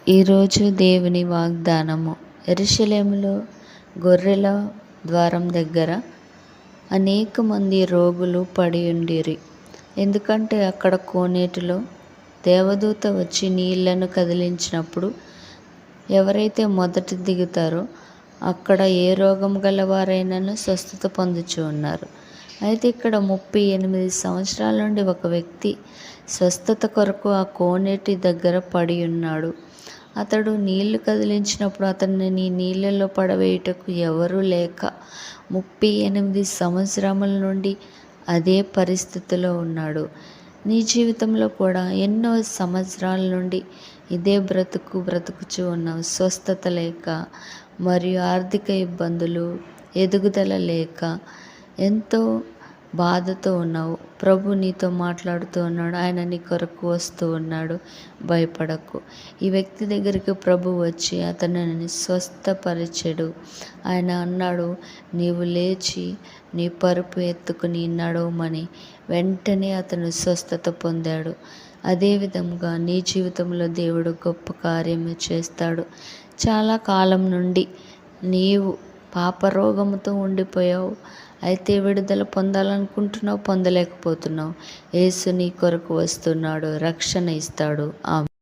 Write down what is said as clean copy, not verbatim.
ఈరోజు దేవుని వాగ్దానము. యెరూషలేములో గొర్రెల ద్వారం దగ్గర అనేక మంది రోగులు పడి ఉండిరి. ఎందుకంటే అక్కడ కోనేటిలో దేవదూత వచ్చి నీళ్లను కదిలించినప్పుడు ఎవరైతే మొదట దిగుతారో అక్కడ ఏ రోగం గలవారైనాను స్వస్థత పొందుచు ఉన్నారు. అయితే ఇక్కడ 38 సంవత్సరాల నుండి ఒక వ్యక్తి స్వస్థత కొరకు ఆ కోనేటి దగ్గర పడి ఉన్నాడు. అతడు నీళ్లు కదిలించినప్పుడు అతనిని నీళ్ళలో పడవేయుటకు ఎవరూ లేక 38 సంవత్సరముల నుండి అదే పరిస్థితిలో ఉన్నాడు. నీ జీవితంలో కూడా ఎన్నో సంవత్సరాల నుండి ఇదే బ్రతుకుచూ ఉన్నావు. స్వస్థత లేక, మరియు ఆర్థిక ఇబ్బందులు, ఎదుగుదల లేక ఎంతో బాధతో ఉన్నావు. ప్రభు నీతో మాట్లాడుతూ ఉన్నాడు. ఆయన నీ కొరకు వస్తూ ఉన్నాడు. భయపడకు. ఈ వ్యక్తి దగ్గరికి ప్రభు వచ్చి అతనిని స్వస్థపరిచెడు. ఆయన అన్నాడు, నీవు లేచి నీ పరుపు ఎత్తుకుని నడవమని. వెంటనే అతను స్వస్థత పొందాడు. అదేవిధంగా నీ జీవితంలో దేవుడు గొప్ప కార్యము చేస్తాడు. చాలా కాలం నుండి నీవు పాపరోగముతో ఉండిపోయావు. అయితే విడుదల పొందాలనుకుంటున్నావు, పొందలేకపోతున్నావు. యేసు నీ కొరకు వస్తున్నాడు, రక్షణ ఇస్తాడు.